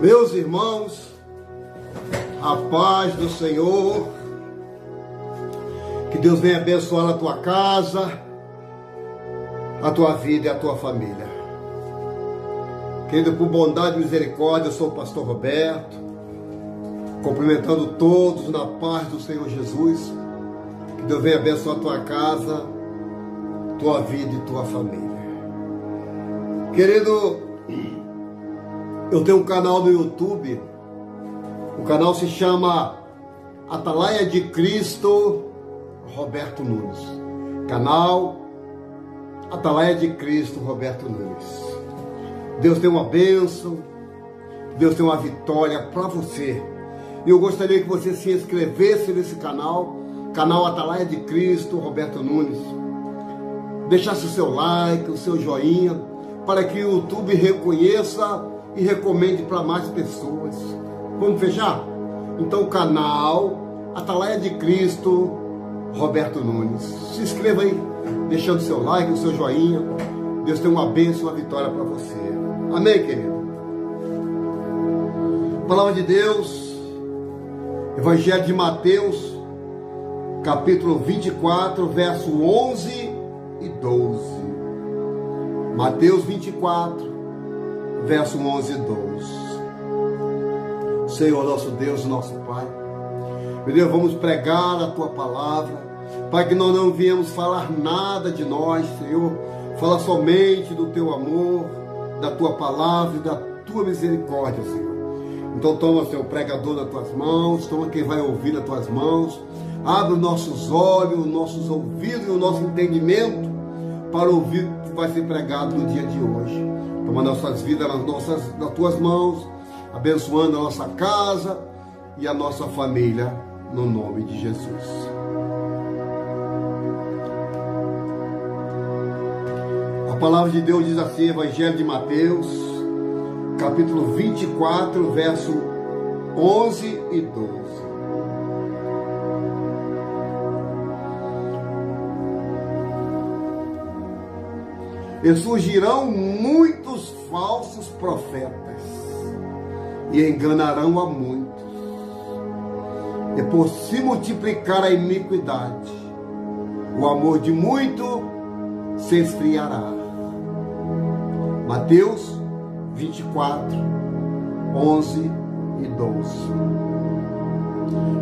Meus irmãos, a paz do Senhor, que Deus venha abençoar a tua casa, a tua vida e a tua família. Querido, por bondade e misericórdia, eu sou o pastor Roberto, cumprimentando todos na paz do Senhor Jesus. Que Deus venha abençoar a tua casa, tua vida e tua família. Querido, eu tenho um canal no YouTube. O canal se chama Atalaia de Cristo Roberto Nunes. Canal Atalaia de Cristo Roberto Nunes. Deus tem uma bênção, Deus tem uma vitória para você. E eu gostaria que você se inscrevesse nesse canal, canal Atalaia de Cristo Roberto Nunes. Deixasse o seu like, o seu joinha, para que o YouTube reconheça e recomende para mais pessoas. Vamos fechar? Então, o canal Atalaia de Cristo Roberto Nunes. Se inscreva aí, deixando o seu like, o seu joinha. Deus tem uma bênção e uma vitória para você. Amém, querido? Palavra de Deus, Evangelho de Mateus, capítulo 24, verso 11 e 12. Mateus 24, verso 11 e 12. Senhor, nosso Deus, nosso Pai, meu Deus, vamos pregar a Tua palavra, para que nós não viemos falar nada de nós, Senhor. Fala somente do Teu amor, da Tua palavra e da Tua misericórdia, Senhor. Então toma, Senhor, o pregador nas Tuas mãos, toma quem vai ouvir nas Tuas mãos, abre os nossos olhos, os nossos ouvidos e o nosso entendimento para ouvir o que vai ser pregado no dia de hoje. Toma nossas vidas nas Tuas mãos, abençoando a nossa casa e a nossa família, no nome de Jesus. A palavra de Deus diz assim, Evangelho de Mateus, capítulo 24, verso 11 e 12. E surgirão muitos falsos profetas e enganarão a muitos. E por se multiplicar a iniquidade, o amor de muito se esfriará. Mateus 24, 11 e 12.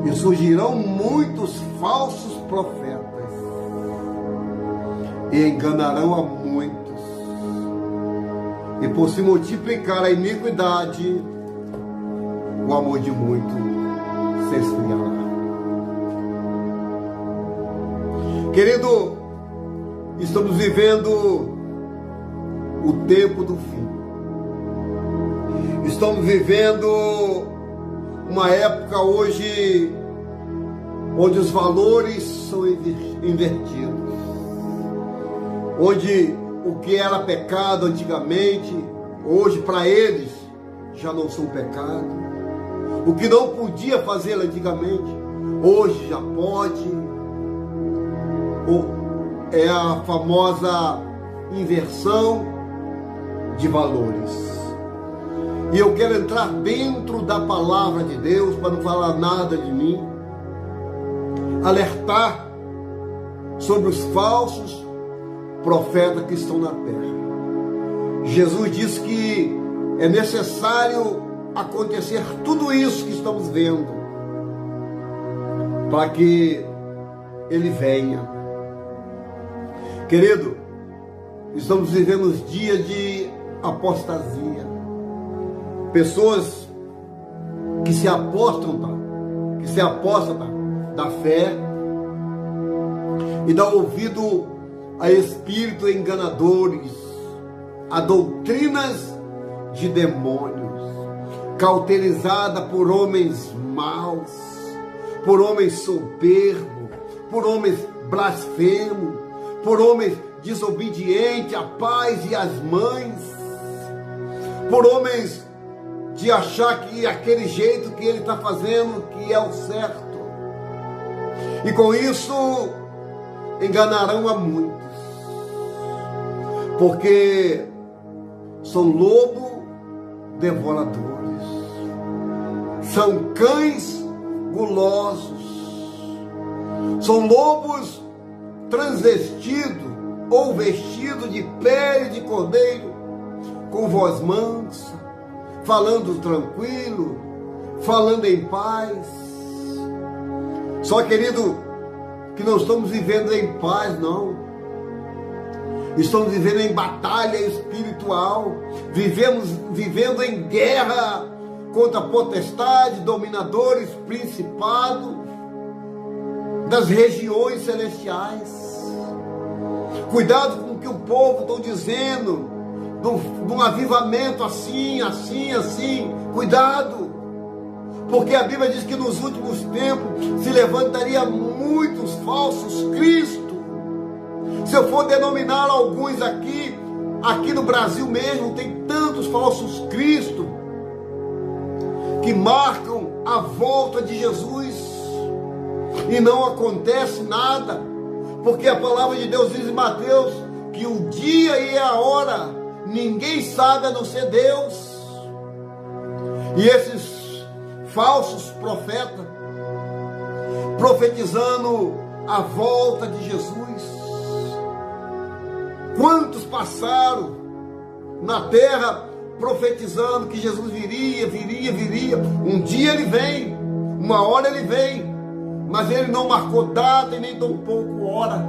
E surgirão muitos falsos profetas e enganarão a muitos. E por se multiplicar a iniquidade, o amor de muito se esfriará. Querido, estamos vivendo o tempo do fim. Estamos vivendo uma época hoje onde os valores são invertidos. Onde o que era pecado antigamente, hoje para eles já não são pecado. O que não podia fazer antigamente, hoje já pode. É a famosa inversão de valores. E eu quero entrar dentro da palavra de Deus, para não falar nada de mim, alertar sobre os falsos profetas que estão na terra. Jesus disse que é necessário acontecer tudo isso que estamos vendo, para que Ele venha. Querido, estamos vivendo os dias de apostasia. Pessoas que se apostatam da fé e dão ouvido a espíritos enganadores, a doutrinas de demônios, cauterizada por homens maus, por homens soberbos, por homens blasfemos, por homens desobedientes a pais e às mães, por homens de achar que aquele jeito que ele está fazendo que é o certo. E com isso enganarão a muitos, porque são lobos devoradores. são cães gulosos, são lobos transvestidos ou vestidos de pele de cordeiro, com voz mansa, falando tranquilo, falando em paz. Só, querido, que não estamos vivendo em paz, não. Estamos vivendo em batalha espiritual, vivendo em guerra contra potestades, dominadores, principados das regiões celestiais. Cuidado com o que o povo está dizendo, de um avivamento assim, assim, assim. Cuidado, porque a Bíblia diz que nos últimos tempos se levantaria muitos falsos cristos. Se eu for denominar alguns aqui no Brasil mesmo, tem tantos falsos cristos que marcam a volta de Jesus e não acontece nada, porque a palavra de Deus diz em Mateus que o dia e a hora ninguém sabe a não ser Deus. E esses falsos profetas profetizando a volta de Jesus, quantos passaram na terra profetizando que Jesus viria. Um dia ele vem, uma hora ele vem, mas ele não marcou data e nem tampouco hora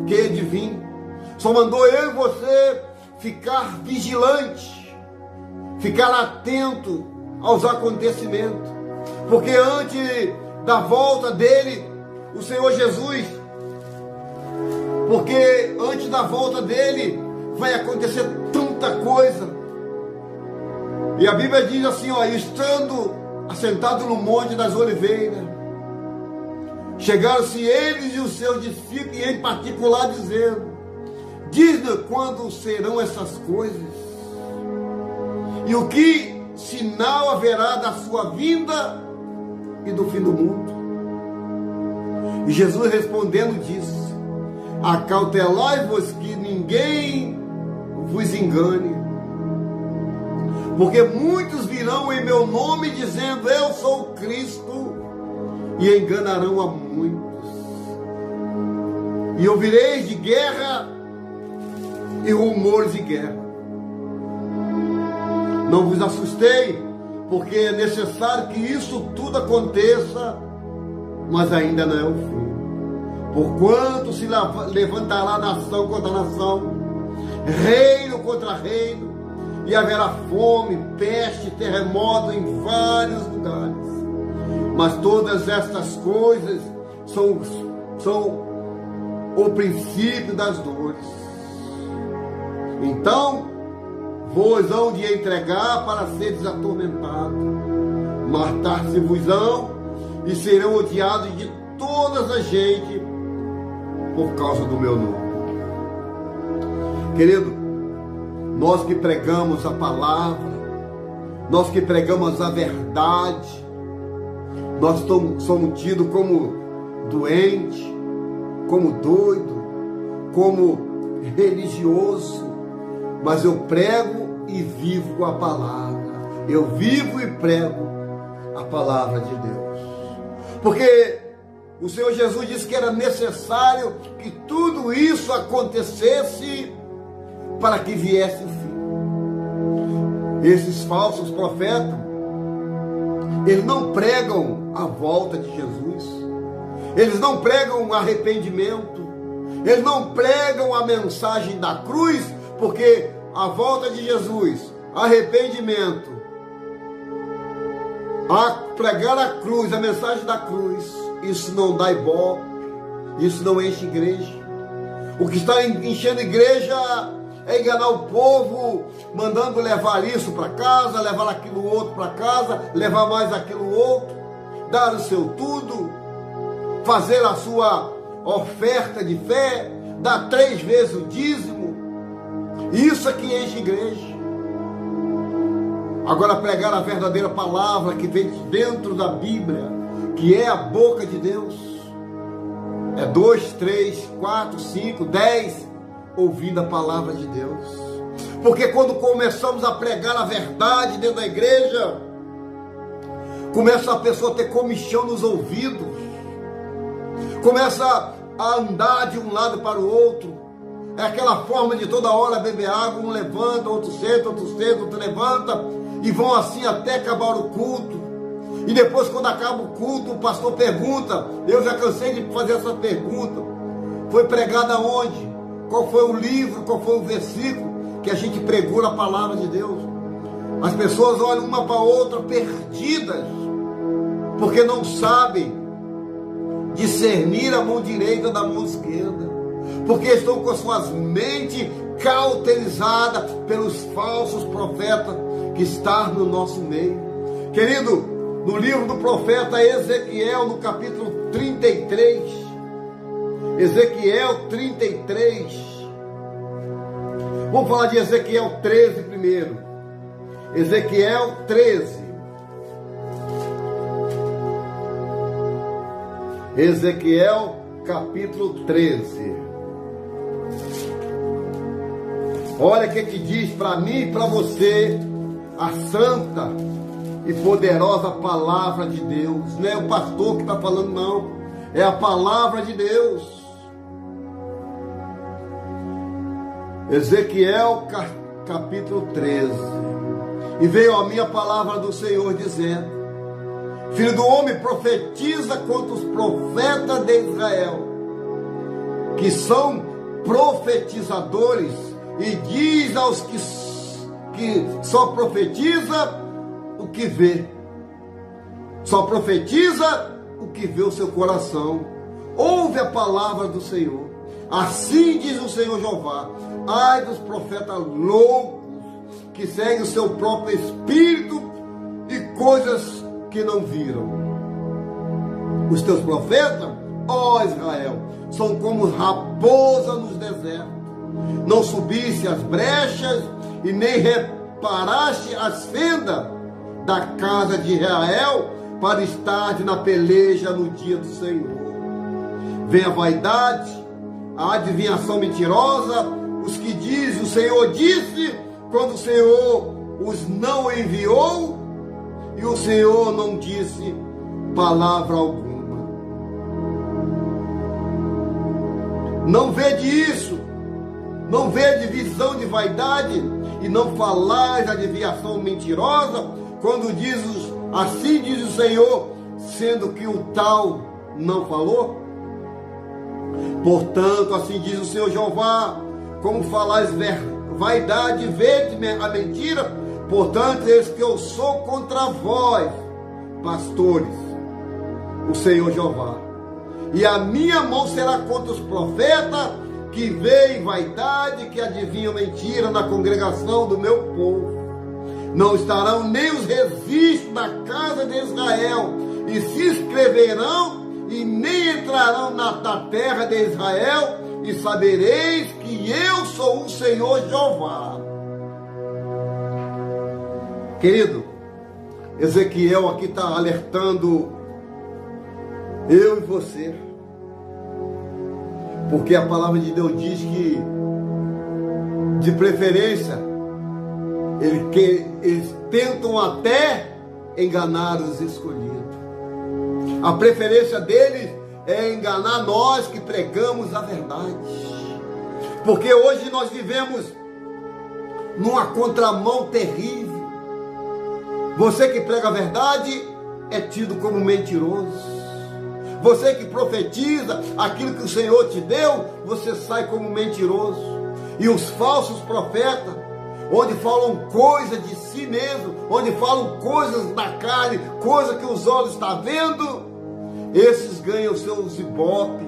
que ele vir. Só mandou eu e você ficar vigilante, ficar atento aos acontecimentos, porque antes da volta dele, o Senhor Jesus, porque antes da volta dele vai acontecer tanta coisa. E a Bíblia diz assim, estando assentado no Monte das Oliveiras, chegaram-se eles e os seus discípulos, e em particular dizendo: diz-nos quando serão essas coisas, e o que sinal haverá da sua vinda e do fim do mundo. E Jesus respondendo disse: acautelai-vos que ninguém vos engane, porque muitos virão em meu nome dizendo eu sou o Cristo, e enganarão a muitos. E ouvireis de guerra e rumores de guerra. Não vos assustei, porque é necessário que isso tudo aconteça, mas ainda não é o fim. Porquanto se levantará nação contra nação, reino contra reino, e haverá fome, peste, terremoto em vários lugares. Mas todas estas coisas são o princípio das dores. Então vos hão de entregar para seres atormentados, matar-se-vos-ão e serão odiados de todas as gente por causa do meu nome. Querido, nós que pregamos a palavra, nós que pregamos a verdade, nós somos tidos como doente, como doido, como religioso, mas eu prego e vivo a palavra. Eu vivo e prego a palavra de Deus, porque o Senhor Jesus disse que era necessário que tudo isso acontecesse para que viesse o fim. Esses falsos profetas, eles não pregam a volta de Jesus, eles não pregam arrependimento, eles não pregam a mensagem da cruz, porque a volta de Jesus, arrependimento, a pregar a cruz, a mensagem da cruz, isso não dá ibope, isso não enche igreja. O que está enchendo igreja é enganar o povo, mandando levar isso para casa, levar aquilo outro para casa, levar mais aquilo outro, dar o seu tudo, fazer a sua oferta de fé, dar 3 vezes o dízimo. Isso é que enche igreja. Agora, pregar a verdadeira palavra que vem dentro da Bíblia, que é a boca de Deus, é 2, 3, 4, 5, 10, ouvindo a palavra de Deus. Porque quando começamos a pregar a verdade dentro da igreja, Começa a pessoa a ter comichão nos ouvidos, começa a andar de um lado para o outro. É aquela forma de toda hora beber água, um levanta, outro senta, outro levanta, e vão assim até acabar o culto. E depois, quando acaba o culto, o pastor pergunta, eu já cansei de fazer essa pergunta, foi pregado aonde? Qual foi o livro, qual foi o versículo que a gente pregou na palavra de Deus? As pessoas olham uma para a outra perdidas, porque não sabem discernir a mão direita da mão esquerda, porque estão com suas mentes cauterizadas pelos falsos profetas que estão no nosso meio. Querido, no livro do profeta Ezequiel, no capítulo 33, Ezequiel 33, vamos falar de Ezequiel 13 primeiro. Ezequiel 13. Ezequiel capítulo 13. Olha o que diz para mim e para você a santa e poderosa palavra de Deus. Não é o pastor que está falando, não. É a palavra de Deus. Ezequiel capítulo 13. E veio a minha palavra do Senhor dizendo: Filho do homem, profetiza contra os profetas de Israel, que são profetizadores, e diz aos que só profetiza o que vê. Só profetiza o que vê o seu coração. Ouve a palavra do Senhor. Assim diz o Senhor Jeová: ai dos profetas loucos, que seguem o seu próprio espírito e coisas que não viram. Os teus profetas, ó Israel, são como raposa nos desertos. Não subisse as brechas e nem reparaste as fendas da casa de Israel para estar na peleja no dia do Senhor. Vem a vaidade, a adivinhação mentirosa, os que dizem o Senhor disse, quando o Senhor os não enviou, e o Senhor não disse palavra alguma. Não vede isso, não vede visão de vaidade, e não falais a desviação mentirosa, quando assim diz o Senhor, sendo que o tal não falou? Portanto, assim diz o Senhor Jeová, como falais vaidade, vede a mentira, portanto, eis que eu sou contra vós, pastores, o Senhor Jeová, e a minha mão será contra os profetas que veem vaidade, que adivinham mentira na congregação do meu povo. Não estarão nem os registros da casa de Israel, e se inscreverão, e nem entrarão na terra de Israel, e sabereis que eu sou o Senhor Jeová. Querido, Ezequiel aqui está alertando eu e você, porque a palavra de Deus diz que, de preferência, eles tentam até enganar os escolhidos. A preferência deles é enganar nós que pregamos a verdade, porque hoje nós vivemos numa contramão terrível. Você que prega a verdade é tido como mentiroso. Você que profetiza aquilo que o Senhor te deu, você sai como mentiroso. E os falsos profetas, onde falam coisas de si mesmo, onde falam coisas da carne, coisas que os olhos estão vendo, esses ganham seus ibope,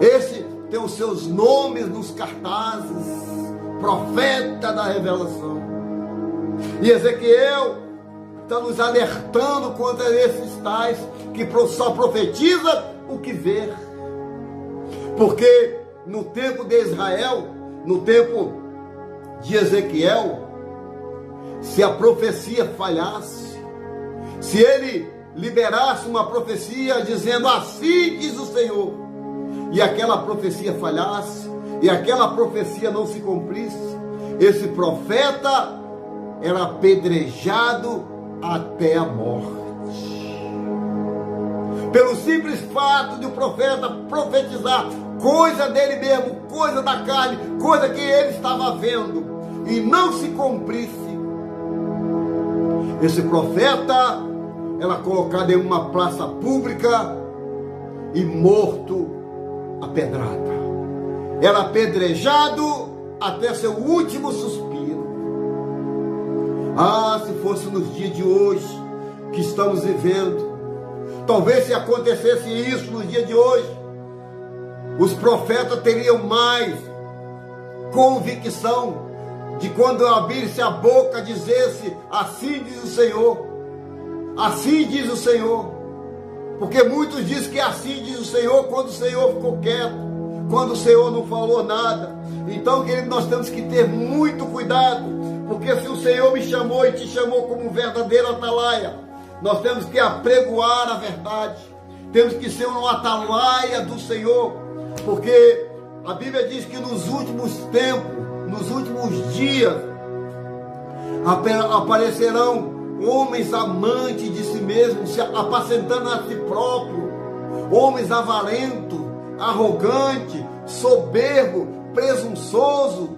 esse tem os seus nomes nos cartazes, profeta da revelação. E Ezequiel está nos alertando contra esses tais que só profetiza o que vê. Porque no tempo de Israel, no tempo de Ezequiel, se a profecia falhasse, se ele liberasse uma profecia dizendo assim diz o Senhor, e aquela profecia falhasse, e aquela profecia não se cumprisse, esse profeta era apedrejado até a morte. Pelo simples fato de o profeta profetizar coisa dele mesmo, coisa da carne, coisa que ele estava vendo, e não se cumprisse, esse profeta era colocado em uma praça pública e morto a pedrada. Era apedrejado até seu último suspiro. Ah, se fosse nos dias de hoje que estamos vivendo, talvez se acontecesse isso nos dias de hoje, os profetas teriam mais convicção de quando abrisse a boca, dissesse: assim diz o Senhor, assim diz o Senhor. Porque muitos dizem que assim diz o Senhor quando o Senhor ficou quieto, quando o Senhor não falou nada. Então, querido, nós temos que ter muito cuidado, porque se o Senhor me chamou e te chamou como um verdadeiro atalaia, nós temos que apregoar a verdade, temos que ser um atalaia do Senhor, porque a Bíblia diz que nos últimos tempos, nos últimos dias, aparecerão homens amantes de si mesmos, se apacentando a si próprio, homens avarentos, arrogantes, soberbo, presunçoso,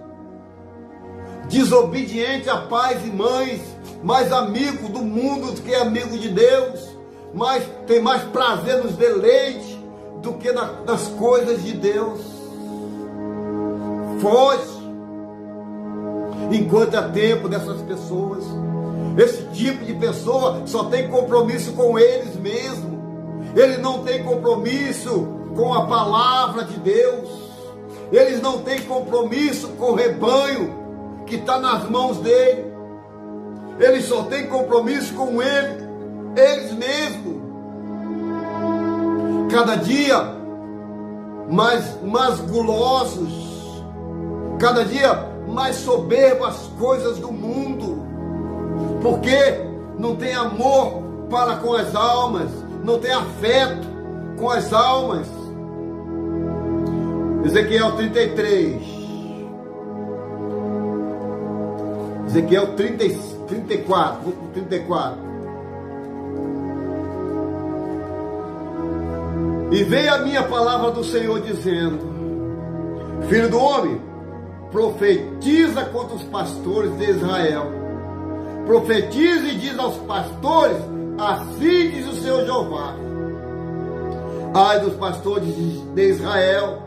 desobediente a pais e mães, mais amigo do mundo do que amigo de Deus, tem mais prazer nos deleites do que nas coisas de Deus. Foge enquanto é tempo dessas pessoas. Esse tipo de pessoa só tem compromisso com eles mesmos. Ele não tem compromisso com a palavra de Deus. Eles não têm compromisso com o rebanho que está nas mãos dele. Eles só têm compromisso com eles mesmos. Cada dia mais gulosos, cada dia mais soberbos as coisas do mundo, porque não tem amor para com as almas, não tem afeto com as almas. Ezequiel 33, Ezequiel 34, 34. E veio a minha palavra do Senhor dizendo: filho do homem, profetiza contra os pastores de Israel. Profetiza e diz aos pastores: assim diz o Senhor Jeová. Ai dos pastores de Israel,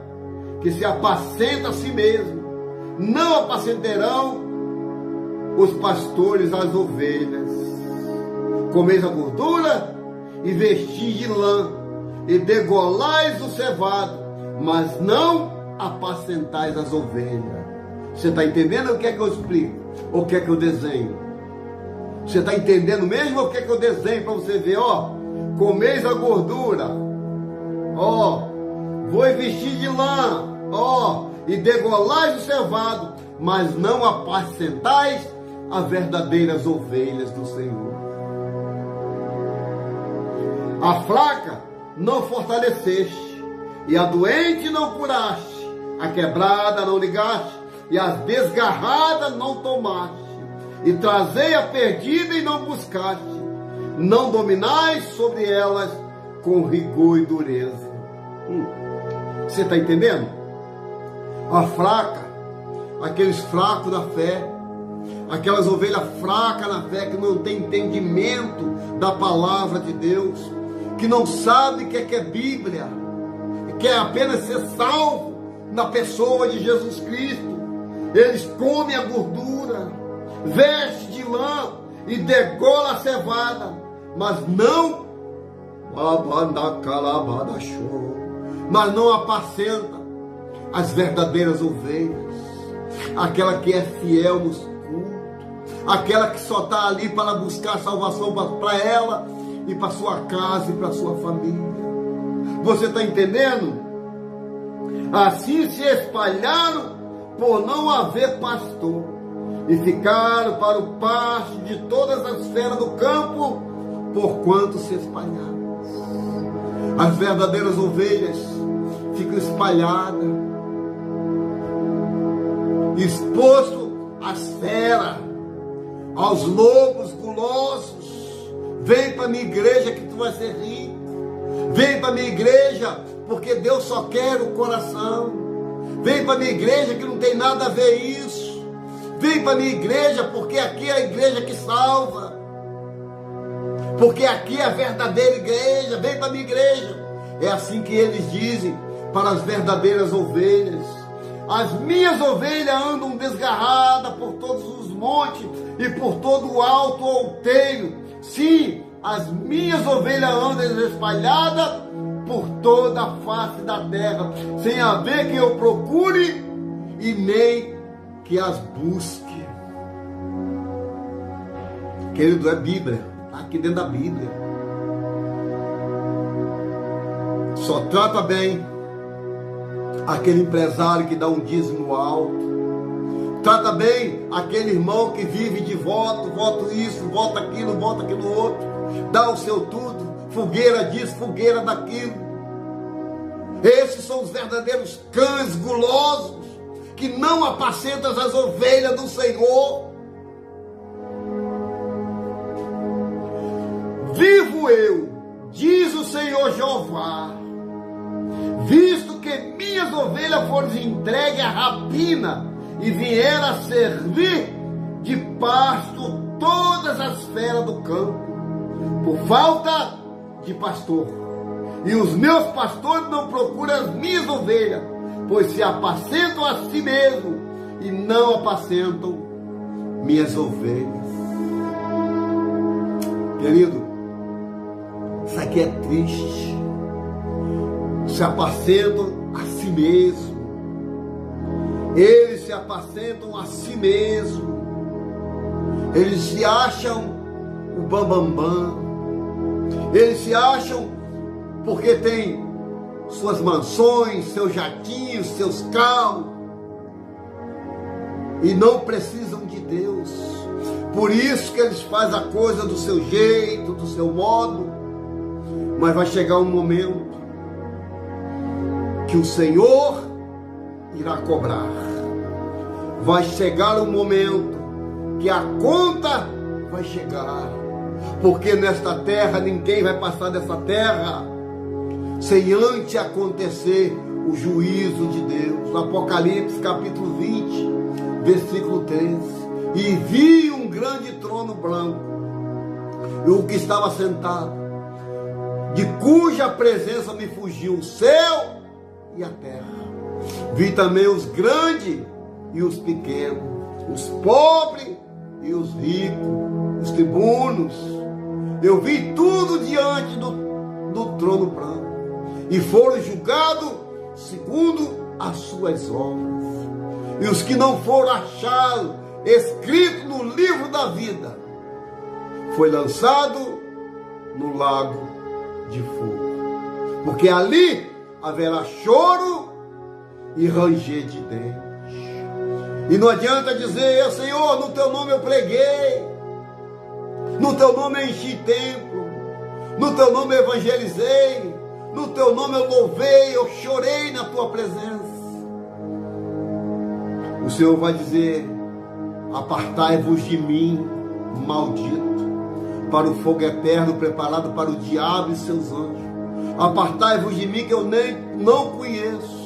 que se apacenta a si mesmo, não apacentarão os pastores as ovelhas. Comeis a gordura e vestis de lã, e degolais o cevado, mas não apacentais as ovelhas. Você está entendendo o que é que eu explico? Ou o que é que eu desenho? Você está entendendo mesmo o que é que eu desenho para você ver? Ó, comeis a gordura, ó, vou vestir de lã, ó, e degolais o cevado, mas não apacentais as verdadeiras ovelhas do Senhor. A fraca não fortaleceste, e a doente não curaste, a quebrada não ligaste, e as desgarradas não tomaste, e trazei a perdida e não buscaste, não dominais sobre elas com rigor e dureza. Você está entendendo? A fraca, aqueles fracos da fé, aquelas ovelhas fracas na fé, que não tem entendimento da palavra de Deus, que não sabe o que é Bíblia, quer apenas ser salvo na pessoa de Jesus Cristo. Eles comem a gordura, veste de lã e degola a cevada, mas não apacenta as verdadeiras ovelhas, aquela que é fiel nos cultos, aquela que só está ali para buscar salvação para ela e para sua casa e para sua família. Você está entendendo? Assim se espalharam por não haver pastor, e ficaram para o pasto de todas as feras do campo, porquanto se espalharam. As verdadeiras ovelhas ficam espalhadas, exposto às feras, aos lobos gulosos, Vem para a minha igreja que tu vai ser rico. Vem para a minha igreja porque Deus só quer o coração. Vem para a minha igreja que não tem nada a ver isso. Vem para a minha igreja porque aqui é a igreja que salva. Porque aqui é a verdadeira igreja. Vem para a minha igreja. É assim que eles dizem para as verdadeiras ovelhas. As minhas ovelhas andam desgarradas por todos os montes e por todo o alto outeiro. Sim, as minhas ovelhas andam espalhadas por toda a face da terra, sem haver que eu procure e nem que as busque. Querido, é Bíblia, está aqui dentro da Bíblia. Só trata bem aquele empresário que dá um dízimo alto. Trata bem aquele irmão que vive de voto isso, voto aquilo outro. Dá o seu tudo, fogueira disso, fogueira daquilo. Esses são os verdadeiros cães gulosos, que não apacentam as ovelhas do Senhor. Vivo eu, diz o Senhor Jeová, visto que minhas ovelhas foram entregues à rapina e vieram a servir de pasto todas as feras do campo, por falta de pastor. E os meus pastores não procuram as minhas ovelhas, pois se apacentam a si mesmos e não apacentam minhas ovelhas. Querido, isso aqui é triste. Se apacentam a si mesmo. Eles se apacentam a si mesmo. Eles se acham o bambambam. Eles se acham porque tem suas mansões, seus jatinhos, seus carros. E não precisam de Deus. Por isso que eles fazem a coisa do seu jeito, do seu modo. Mas vai chegar um momento que o Senhor irá cobrar. Vai chegar um momento que a conta vai chegar. Porque nesta terra ninguém vai passar dessa terra sem antes acontecer o juízo de Deus. Apocalipse capítulo 20, versículo 13. E vi um grande trono branco, e o que estava sentado, de cuja presença me fugiu o céu e a terra. Vi também os grandes e os pequenos, os pobres e os ricos, os tribunos. Eu vi tudo diante do trono branco, e foram julgados segundo as suas obras. E os que não foram achados escritos no livro da vida, foi lançado no lago de fogo. Porque ali haverá choro e ranger de dentes. E não adianta dizer: Senhor, no teu nome eu preguei, no teu nome eu enchi templo, no teu nome eu evangelizei, no teu nome eu louvei, eu chorei na tua presença. O Senhor vai dizer: apartai-vos de mim, maldito, para o fogo eterno preparado para o diabo e seus anjos. Apartai-vos de mim, que eu nem não conheço.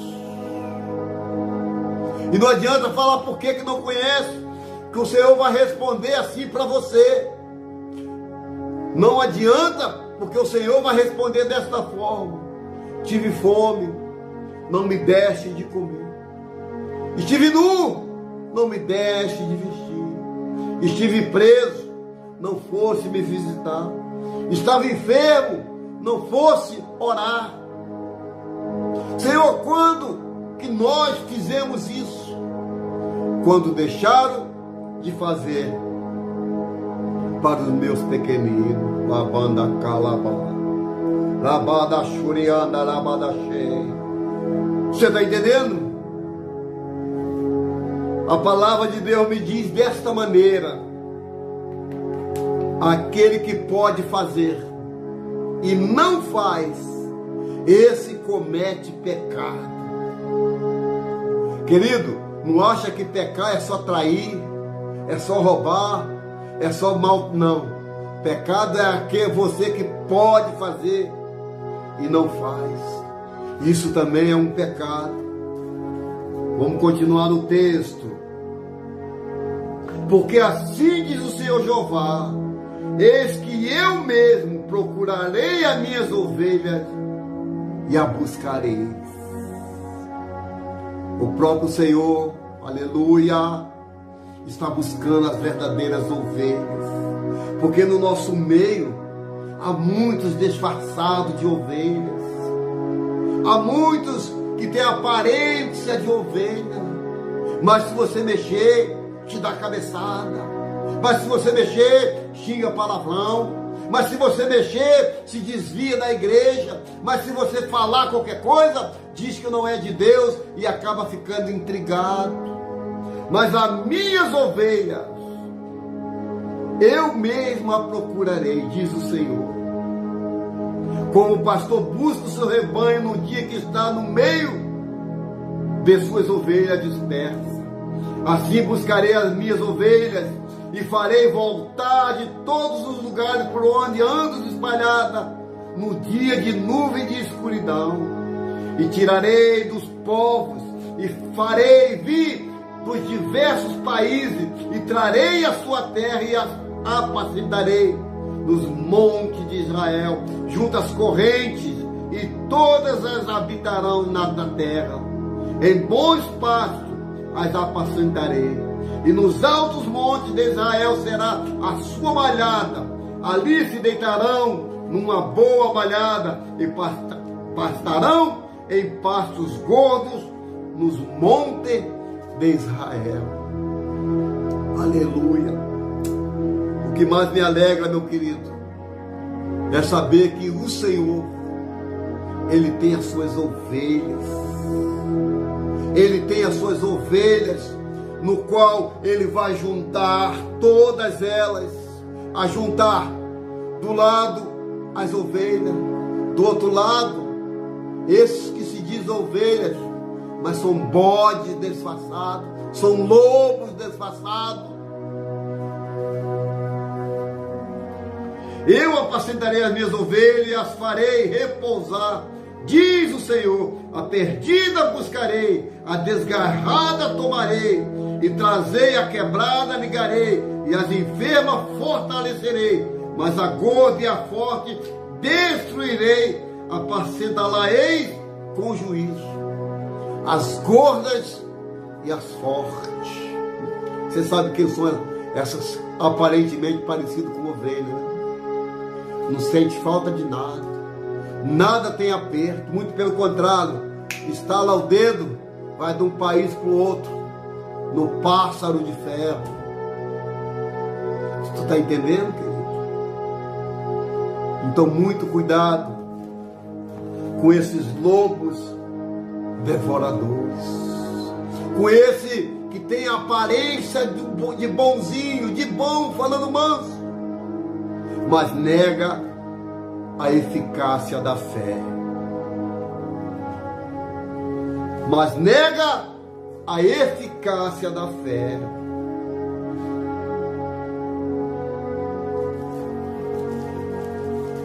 E não adianta falar por que não conhece, que o Senhor vai responder assim para você. Não adianta, porque o Senhor vai responder desta forma: tive fome, não me deste de comer. Estive nu, não me deste de vestir. Estive preso, não fosse me visitar. Estava enfermo, não fosse orar. Senhor, quando que nós fizemos isso? Quando deixaram de fazer para os meus pequeninos. Labanda calaba, labada churianda, labada cheia. Você está entendendo? A palavra de Deus me diz desta maneira: aquele que pode fazer e não faz, esse comete pecado. Querido, não acha que pecar é só trair, é só roubar, é só mal? Não. Pecado é aquele você que pode fazer e não faz. Isso também é um pecado. Vamos continuar no texto. Porque assim diz o Senhor Jeová: eis que eu mesmo procurarei as minhas ovelhas e a buscarei. O próprio Senhor, aleluia, está buscando as verdadeiras ovelhas. Porque no nosso meio há muitos disfarçados de ovelhas. Há muitos que têm aparência de ovelha. Mas se você mexer, te dá cabeçada. Mas se você mexer, xinga palavrão. Mas se você mexer, se desvia da igreja. Mas se você falar qualquer coisa, diz que não é de Deus e acaba ficando intrigado. Mas as minhas ovelhas, eu mesmo a procurarei, diz o Senhor. Como o pastor busca o seu rebanho no dia que está no meio de suas ovelhas dispersas. Assim buscarei as minhas ovelhas e farei voltar de todos os lugares por onde ando espalhada no dia de nuvem de escuridão. E tirarei dos povos e farei vir dos diversos países e trarei a sua terra e as apacentarei nos montes de Israel, junto às correntes, e todas as habitarão na terra. Em bons pastos as apacentarei, e nos altos montes de Israel será a sua malhada. Ali se deitarão numa boa malhada e pastarão em pastos gordos nos montes de Israel. Aleluia. O que mais me alegra, meu querido, é saber que o Senhor, Ele tem as suas ovelhas. Ele tem as suas ovelhas, no qual Ele vai juntar todas elas, a juntar do lado as ovelhas, do outro lado esses que se dizem ovelhas, mas são bodes disfarçados, são lobos disfarçados. Eu apacentarei as minhas ovelhas e as farei repousar, diz o Senhor. A perdida buscarei, a desgarrada tomarei, e trazei a quebrada ligarei, e as enfermas fortalecerei, mas a gorda e a forte destruirei, apacentá-la-eis com juízo, as gordas e as fortes. Você sabe quem são essas aparentemente parecidas com ovelha, né? Não sente falta de nada, nada tem aperto, muito pelo contrário, estala o dedo, vai de um país para o outro, no pássaro de ferro. Tu está entendendo, querido? Então muito cuidado com esses lobos devoradores, com esse que tem a aparência de bonzinho, de bom, falando manso, mas nega a eficácia da fé. Mas nega a eficácia da fé.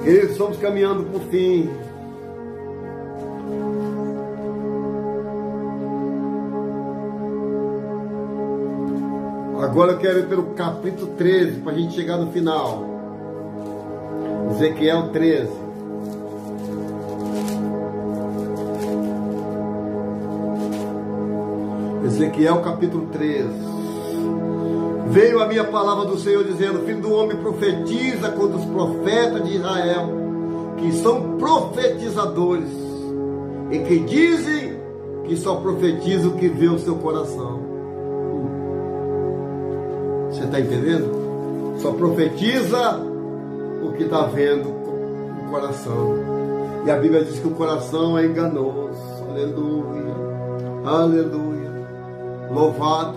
Queridos, estamos caminhando para o fim. Agora eu quero ir pelo capítulo 13, para a gente chegar no final. Ezequiel 13. Ezequiel capítulo 13. Veio a minha palavra do Senhor dizendo: filho do homem, profetiza contra os profetas de Israel, que são profetizadores, e que dizem que só profetiza o que vê o seu coração. Você está entendendo? Só profetiza o que está vendo o coração. E a Bíblia diz que o coração é enganoso. Aleluia, aleluia. Louvado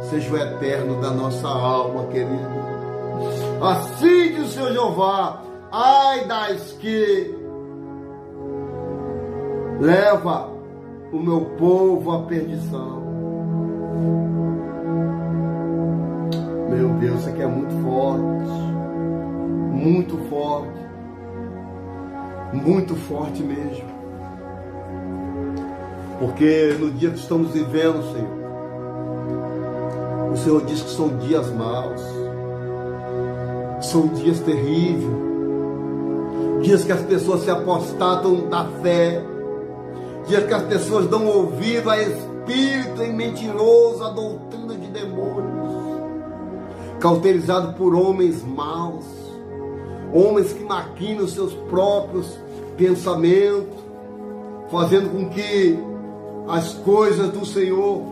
seja o eterno da nossa alma, querido. Assim diz o Senhor Jeová: ai das que leva o meu povo à perdição. Meu Deus, isso aqui é muito forte. muito forte mesmo. Porque no dia que estamos vivendo, Senhor, o Senhor diz que são dias maus, são dias terríveis, dias que as pessoas se apostatam da fé, dias que as pessoas dão ouvido a espírito e mentiroso, a doutrina de demônios, cauterizado por homens maus, homens que maquinam os seus próprios pensamentos, fazendo com que as coisas do Senhor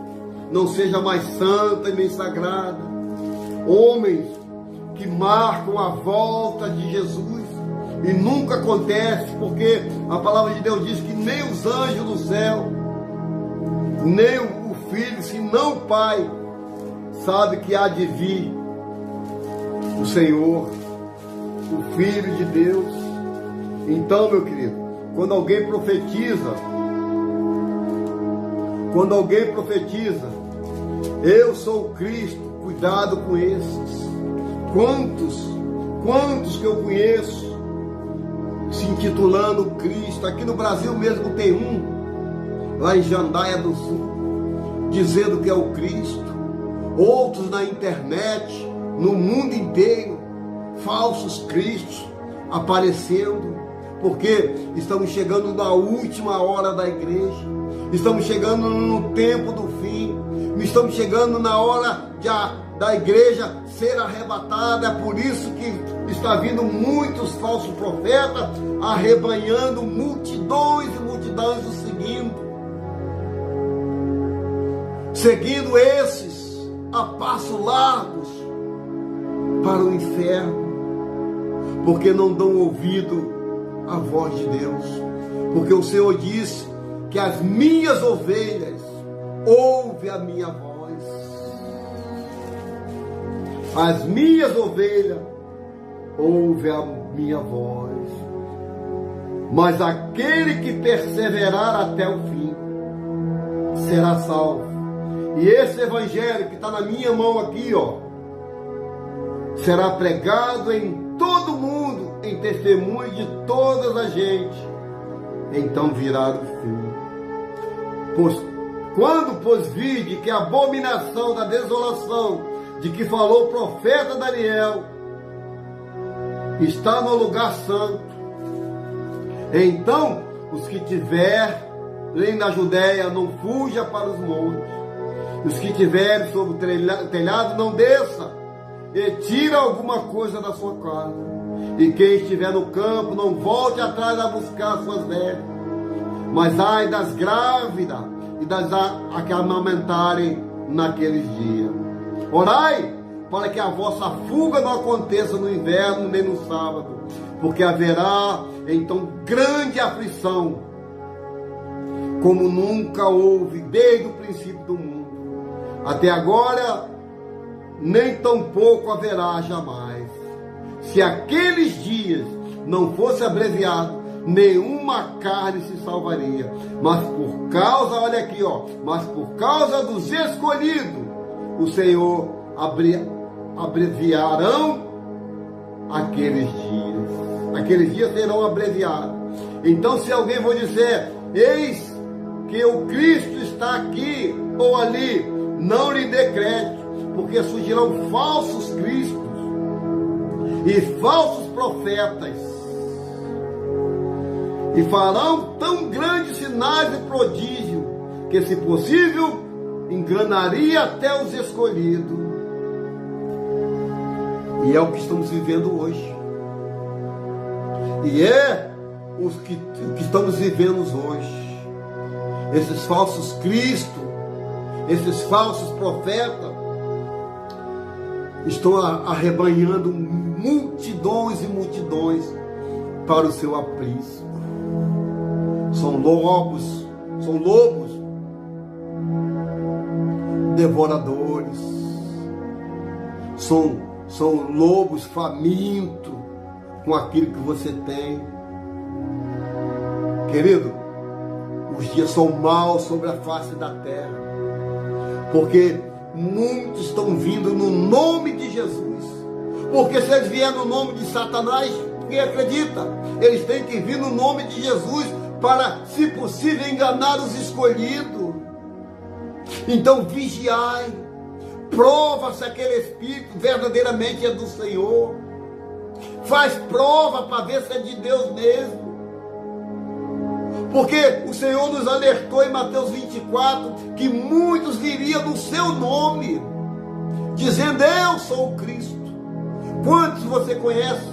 não sejam mais santas e nem sagradas, homens que marcam a volta de Jesus e nunca acontece, porque a palavra de Deus diz que nem os anjos do céu, nem o Filho, senão o Pai, sabe que há de vir o Senhor, o Filho de Deus. Então, meu querido, quando alguém profetiza, eu sou o Cristo, cuidado com esses. Quantos que eu conheço se intitulando Cristo? Aqui no Brasil mesmo tem um, lá em Jandaia do Sul, dizendo que é o Cristo. Outros na internet, no mundo inteiro, falsos cristos aparecendo, porque estamos chegando na última hora da igreja, estamos chegando no tempo do fim, estamos chegando na hora da igreja ser arrebatada. É por isso que está vindo muitos falsos profetas, arrebanhando multidões e multidões o seguindo esses a passos largos para o inferno, porque não dão ouvido à voz de Deus, porque o Senhor disse que as minhas ovelhas ouvem a minha voz. As minhas ovelhas ouvem a minha voz. Mas aquele que perseverar até o fim será salvo. E esse evangelho que está na minha mão aqui, será pregado em todo o mundo, em testemunho de todas as gente. Então virá o fim. Pois vide que a abominação da desolação de que falou o profeta Daniel está no lugar santo. Então, os que tiverem na Judéia, não fuja para os montes. Os que tiverem sobre o telhado, não desça, e tira alguma coisa da sua casa. E quem estiver no campo, não volte atrás a buscar suas velhas. Mas ai das grávidas e das que amamentarem naqueles dias. Orai para que a vossa fuga não aconteça no inverno nem no sábado, porque haverá então grande aflição, como nunca houve desde o princípio do mundo. Até agora, nem tampouco haverá jamais. Se aqueles dias não fosse abreviado, nenhuma carne se salvaria. Mas por causa, olha aqui, mas por causa dos escolhidos, o Senhor abreviarão aqueles dias. Aqueles dias serão abreviados. Então, se alguém for dizer, eis que o Cristo está aqui ou ali, não lhe dê crédito, porque surgirão falsos cristos e falsos profetas, e farão tão grandes sinais e prodígios, que, se possível, enganaria até os escolhidos. E é o que estamos vivendo hoje. E é o que estamos vivendo hoje. Esses falsos cristos, esses falsos profetas, estão arrebanhando multidões e multidões para o seu aprisco. São lobos devoradores, são lobos famintos com aquilo que você tem. Querido, os dias são maus sobre a face da terra, porque muitos estão vindo no nome de Jesus, Porque se eles vierem no nome de Satanás, quem acredita? Eles têm que vir no nome de Jesus para, se possível, enganar os escolhidos. Então vigiai, prova se aquele espírito verdadeiramente é do Senhor. Faz prova para ver se é de Deus mesmo. Porque o Senhor nos alertou em Mateus 24 que muitos viriam no seu nome, dizendo: eu sou o Cristo. Quantos você conhece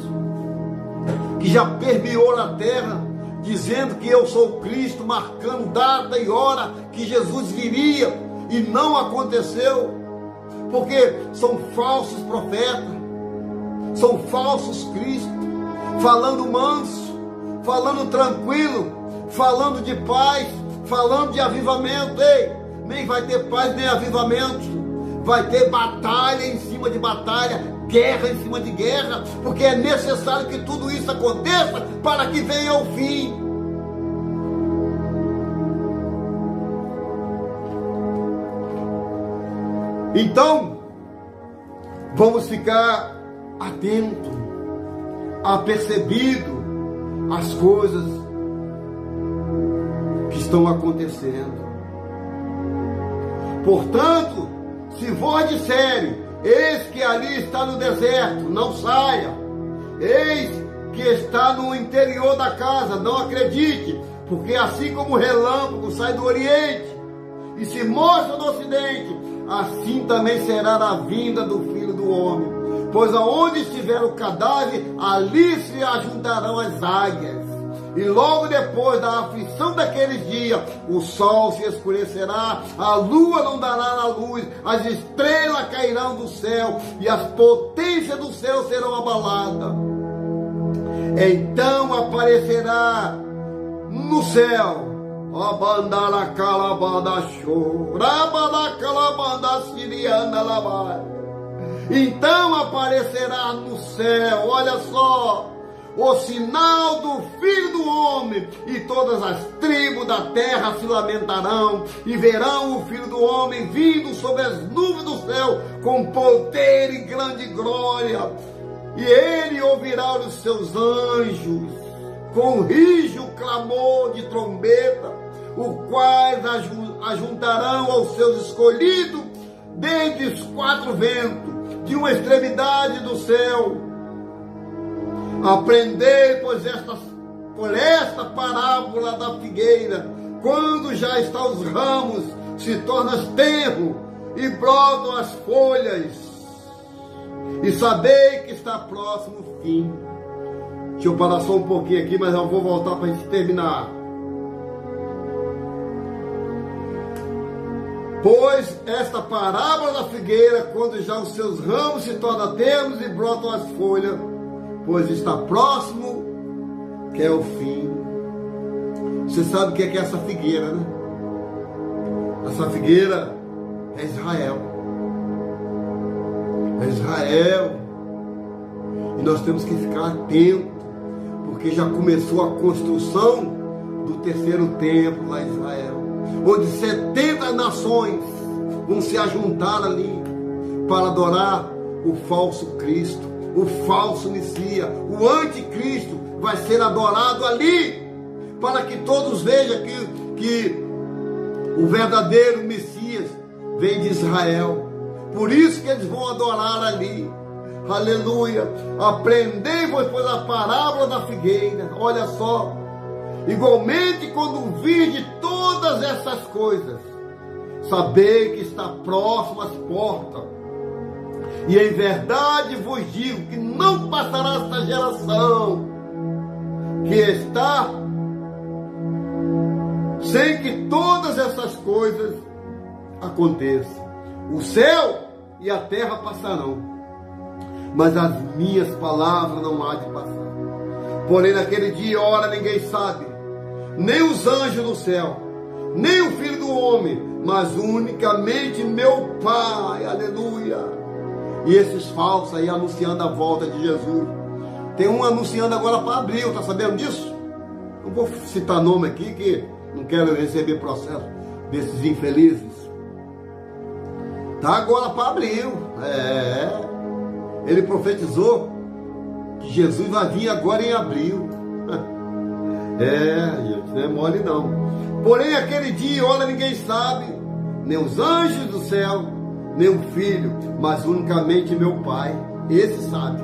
que já permeou a terra, dizendo que eu sou o Cristo, marcando data e hora que Jesus viria, e não aconteceu? Porque são falsos profetas, são falsos Cristos, falando manso, falando tranquilo, falando de paz, falando de avivamento. Ei, nem vai ter paz nem avivamento, vai ter batalha em cima de batalha, guerra em cima de guerra, porque é necessário que tudo isso aconteça para que venha o fim. Então, vamos ficar atentos, apercebido às coisas que estão acontecendo. Portanto, se vós disserem: eis que ali está no deserto, não saia. Eis que está no interior da casa, não acredite. Porque assim como o relâmpago sai do oriente e se mostra no ocidente, assim também será a vinda do Filho do Homem. Pois aonde estiver o cadáver, ali se ajuntarão as águias. E logo depois da aflição daqueles dias, o sol se escurecerá, a lua não dará a luz, as estrelas cairão do céu, e as potências do céu serão abaladas. Então aparecerá no céu a bandara calabanda chorabanda calabanda siriana labai. Então aparecerá no céu, olha só, o sinal do Filho do Homem, e todas as tribos da terra se lamentarão, e verão o Filho do Homem vindo sobre as nuvens do céu, com poder e grande glória. E ele ouvirá os seus anjos, com rijo clamor de trombeta, os quais ajuntarão aos seus escolhidos, desde os quatro ventos, de uma extremidade do céu. Aprendei, pois, por esta parábola da figueira: quando já estão os ramos, se tornam tenros e brotam as folhas, e sabei que está próximo o fim. Deixa eu parar só um pouquinho aqui, mas eu vou voltar para a gente terminar. Pois esta parábola da figueira, quando já os seus ramos se tornam tenros e brotam as folhas, pois está próximo, que é o fim. Você sabe o que é essa figueira, né? Essa figueira é Israel. É Israel. E nós temos que ficar atentos, porque já começou a construção do terceiro templo lá em Israel, onde 70 nações vão se ajuntar ali para adorar o falso Cristo, o falso Messias, o anticristo vai ser adorado ali, para que todos vejam que o verdadeiro Messias vem de Israel. Por isso que eles vão adorar ali. Aleluia. Aprendei-vos, pois, a parábola da figueira. Olha só. Igualmente, quando virdes todas essas coisas, sabei que está próximo às portas. E em verdade vos digo que não passará esta geração que está sem que todas essas coisas aconteçam. O céu e a terra passarão, mas as minhas palavras não há de passar. Porém, naquele dia, ora, ninguém sabe, nem os anjos do céu, nem o Filho do Homem, mas unicamente meu Pai. Aleluia. E esses falsos aí anunciando a volta de Jesus. Tem um anunciando agora para abril, tá sabendo disso? Não vou citar nome aqui, que não quero receber processo desses infelizes. Tá agora para abril. ele profetizou que Jesus vai vir agora em abril. Gente, não é mole não. Porém, aquele dia, olha, ninguém sabe, nem os anjos do céu, nem o Filho, mas unicamente meu Pai, esse sabe.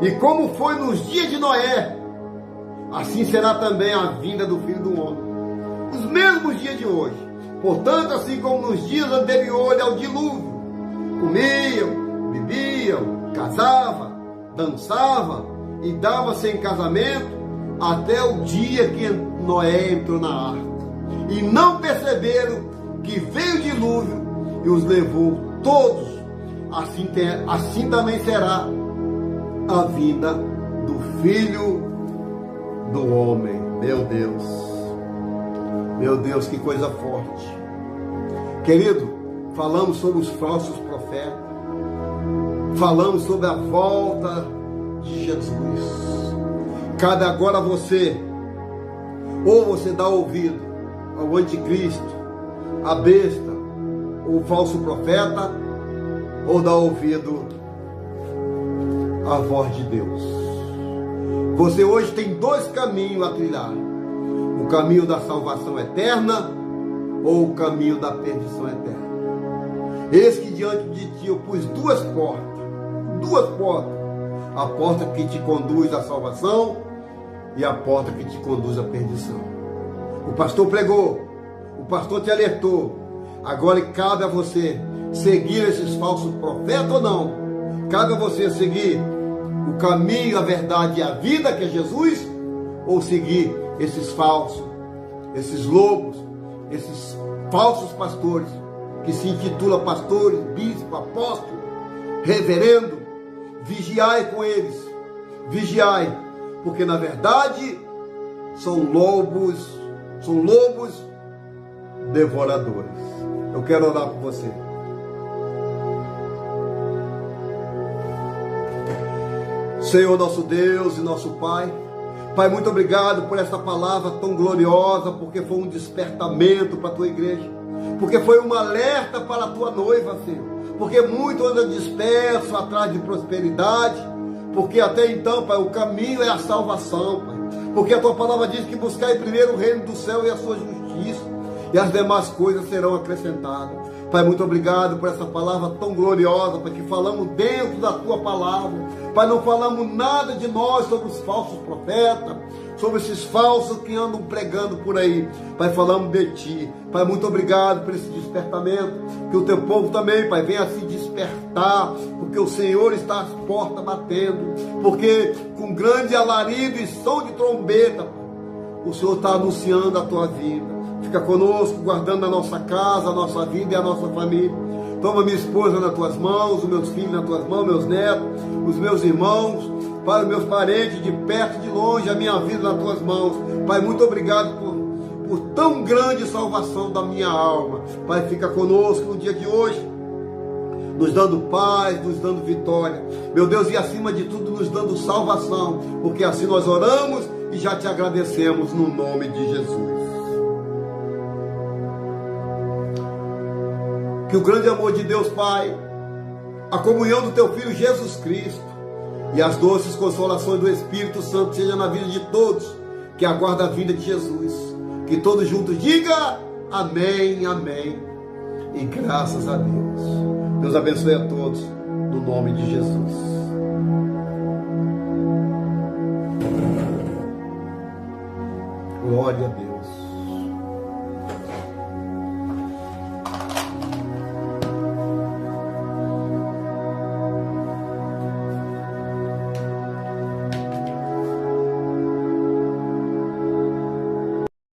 E como foi nos dias de Noé, assim será também a vinda do Filho do Homem. Os mesmos dias de hoje. Portanto, assim como nos dias anteriores ao dilúvio, comiam, bebiam, casavam, dançavam e davam-se em casamento, até o dia que Noé entrou na arca. E não perceberam que veio o dilúvio e os levou todos. Assim também será a vinda do Filho do Homem. Meu Deus, que coisa forte. Querido, falamos sobre os falsos profetas, falamos sobre a volta de Jesus. Cabe agora a você, ou você dá ouvido ao anticristo, a besta, o falso profeta, ou dá ouvido à voz de Deus. Você hoje tem dois caminhos a trilhar: o caminho da salvação eterna ou o caminho da perdição eterna. Eis que diante de ti eu pus duas portas, a porta que te conduz à salvação e a porta que te conduz à perdição. O pastor pregou, o pastor te alertou. Agora cabe a você seguir esses falsos profetas ou não. Cabe a você seguir o caminho, a verdade e a vida, que é Jesus, ou seguir esses falsos, esses lobos, esses falsos pastores, que se intitulam pastores, bispo, apóstolo, reverendo. Vigiai com eles, vigiai, porque na verdade são lobos devoradores. Eu quero orar por você. Senhor, nosso Deus e nosso Pai, Pai, muito obrigado por essa palavra tão gloriosa, porque foi um despertamento para a tua igreja, porque foi um alerta para a tua noiva, Senhor, porque muito anda disperso atrás de prosperidade, porque até então, Pai, o caminho é a salvação, Pai, porque a tua palavra diz que buscai primeiro o reino do céu e a sua justiça, e as demais coisas serão acrescentadas. Pai, muito obrigado por essa palavra tão gloriosa, Pai, que falamos dentro da tua palavra. Pai, não falamos nada de nós sobre os falsos profetas, sobre esses falsos que andam pregando por aí. Pai, falamos de ti. Pai, muito obrigado por esse despertamento, que o teu povo também, Pai, venha se despertar, porque o Senhor está às portas batendo, porque com grande alarido e som de trombeta, Pai, o Senhor está anunciando a tua vida. Fica conosco, guardando a nossa casa, a nossa vida e a nossa família. Toma minha esposa nas tuas mãos, os meus filhos nas tuas mãos, meus netos, os meus irmãos, Pai, os meus parentes de perto e de longe, a minha vida nas tuas mãos. Pai, muito obrigado por tão grande salvação da minha alma. Pai, fica conosco no dia de hoje, nos dando paz, nos dando vitória. Meu Deus, e acima de tudo, nos dando salvação, porque assim nós oramos e já te agradecemos no nome de Jesus. Que o grande amor de Deus Pai, a comunhão do teu Filho Jesus Cristo e as doces consolações do Espírito Santo seja na vida de todos que aguardam a vinda de Jesus. Que todos juntos digam amém, amém e graças a Deus. Deus abençoe a todos no nome de Jesus. Glória a Deus.